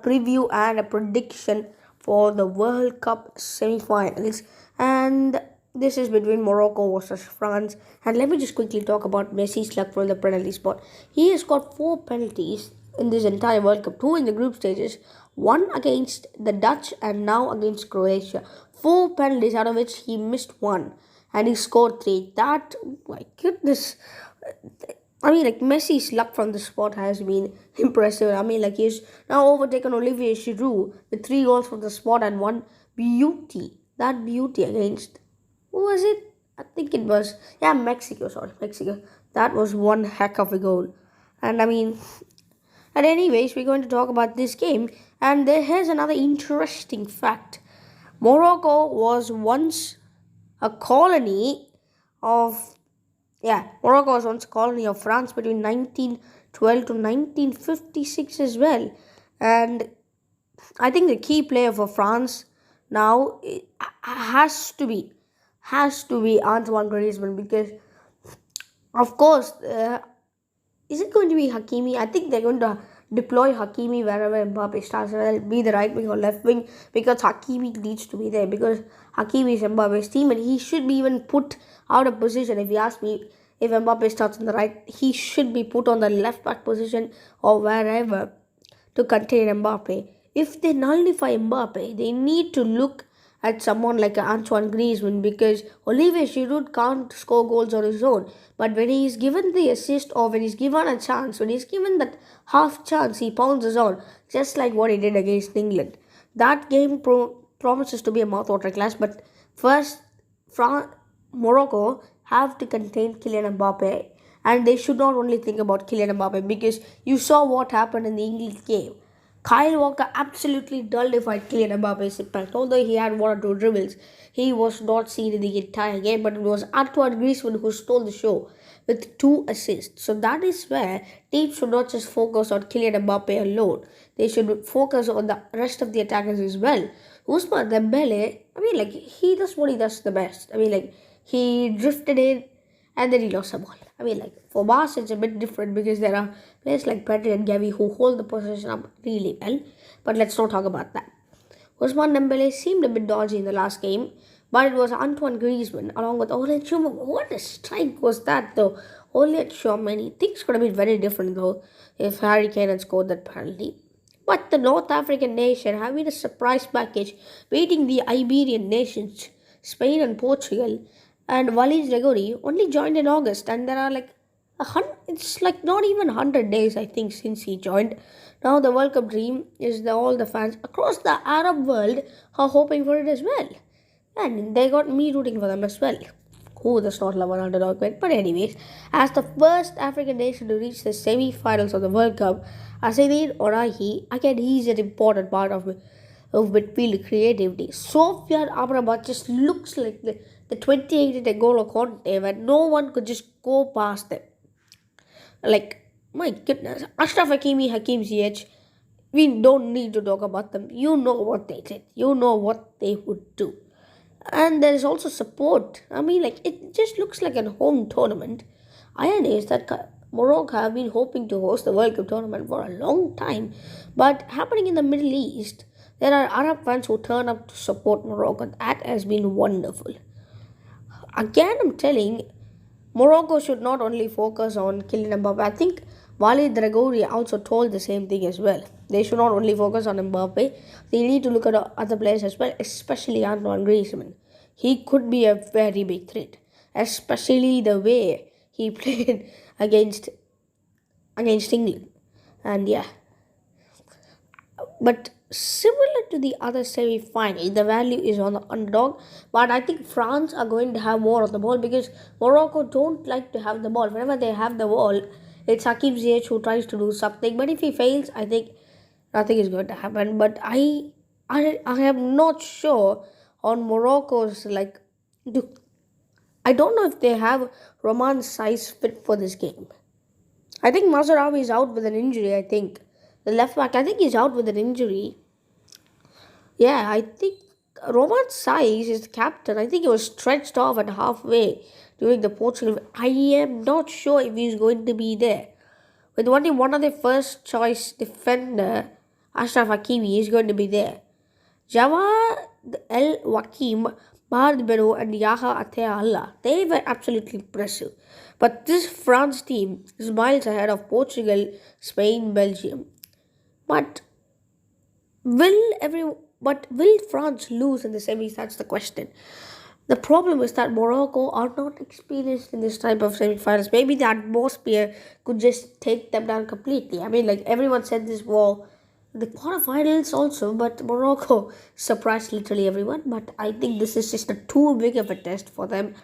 preview and a prediction for the World Cup semi-finals. And this is between Morocco versus France. And let me just quickly talk about Messi's luck for the penalty spot. He has got 4 penalties in this entire World Cup, 2 in the group stages, 1 against the Dutch and now against Croatia. 4 penalties, out of which he missed 1 and he scored 3. That, my goodness. I mean, like, Messi's luck from the spot has been impressive. I mean, like, he's now overtaken Olivier Giroud with 3 goals from the spot and one beauty. That beauty against, who was it? I think it was, yeah, Mexico. Sorry, Mexico. That was one heck of a goal. And I mean, and anyways, we're going to talk about this game. And here's another interesting fact. Morocco was once a colony of Morocco was once a colony of France between 1912 to 1956 as well. And I think the key player for France now has to be Antoine Griezmann, because of course is it going to be Hakimi? I think they're going to deploy Hakimi wherever Mbappe starts, whether it be the right wing or left wing, because Hakimi needs to be there, because Hakimi is Mbappe's team and he should be even put out of position. If you ask me, if Mbappe starts on the right, he should be put on the left back position or wherever to contain Mbappe. If they nullify Mbappe, they need to look at someone like Antoine Griezmann, because Olivier Giroud can't score goals on his own. But when he's given the assist, or when he's given a chance, when he's given that half chance, he pounces on, just like what he did against England. That game promises to be a mouthwatering clash. But first, Morocco have to contain Kylian Mbappe, and they should not only think about Kylian Mbappe, because you saw what happened in the England game. Kyle Walker absolutely nullified Kylian Mbappe's impact. Although he had 1 or 2 dribbles, he was not seen in the entire game. But it was Antoine Griezmann who stole the show with 2 assists. So that is where teams should not just focus on Kylian Mbappe alone. They should focus on the rest of the attackers as well. Ousmane Dembele, I mean, like, he does what he does the best. I mean, like, he drifted in and then he lost the ball. I mean, like, for Barca, it's a bit different because there are players like Pedri and Gavi who hold the possession up really well. But let's not talk about that. Ousmane Dembele seemed a bit dodgy in the last game, but it was Antoine Griezmann along with Aurelien Tchouameni. What a strike was that, though? Aurelien Tchouameni. Things could have been very different, though, if Harry Kane had scored that penalty. But the North African nation have been a surprise package, beating the Iberian nations, Spain and Portugal. And Walid Regragui only joined in August, and there are like it's like not even 100 days, I think, since he joined. Now the World Cup dream is all the fans across the Arab world are hoping for it as well, and they got me rooting for them as well. Who does not love an underdog win? But anyways, as the first African nation to reach the semi-finals of the World Cup, Asaidin Orahi, again, he's an important part of midfield creativity. Sofian Amrabat just looks like the 28 N'Golo Conte, where no one could just go past them. Like, my goodness. Achraf Hakimi, Hakim Ziyech, we don't need to talk about them. You know what they did. You know what they would do. And there is also support. I mean, like, it just looks like a home tournament. Iron is that Morocco have been hoping to host the World Cup tournament for a long time. But happening in the Middle East, there are Arab fans who turn up to support Morocco. That has been wonderful. Again, I'm telling, Morocco should not only focus on Kylian Mbappe. I think Walid Regragui also told the same thing as well. They should not only focus on Mbappe. They need to look at other players as well, especially Antoine Griezmann. He could be a very big threat, especially the way he played against England. And yeah, but similar to the other semi-final, the value is on the underdog. But I think France are going to have more of the ball, because Morocco don't like to have the ball. Whenever they have the ball, it's Hakim Ziyech who tries to do something. But if he fails, I think nothing is going to happen. But I am not sure on Morocco's I don't know if they have Roman size fit for this game. I think Mazraoui is out with an injury. I think the left back, I think he's out with an injury. Yeah, I think Roman Saiz is the captain. I think he was stretched off at halfway during the Portugal. I am not sure if he's going to be there. With only one of their first choice defender, Achraf Hakimi is going to be there. Jawad El Wakim, Mahad Beno, and Yaha Atea Allah, they were absolutely impressive. But this France team is miles ahead of Portugal, Spain, Belgium. But will every but will France lose in the semis? That's the question. The problem is that Morocco are not experienced in this type of semifinals. Maybe the atmosphere could just take them down completely. I mean, like everyone said this war, the quarterfinals also, but Morocco surprised literally everyone. But I think this is just too big of a test for them.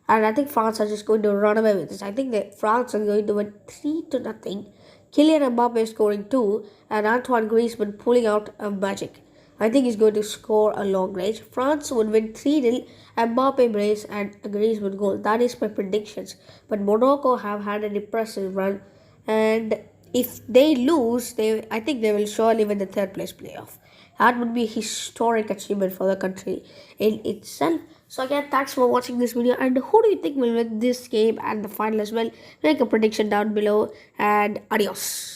And I think France are just going to run away with this. I think that France are going to win 3-0. Kylian Mbappe scoring 2 and Antoine Griezmann pulling out a magic. I think he's going to score a long range. France would win 3-0, Mbappe brace and a Griezmann goal. That is my predictions. But Morocco have had an impressive run, and if they lose, I think they will surely win the third place playoff. That would be a historic achievement for the country in itself. So again, thanks for watching this video. And who do you think will win this game and the final as well? Make a prediction down below. And adios.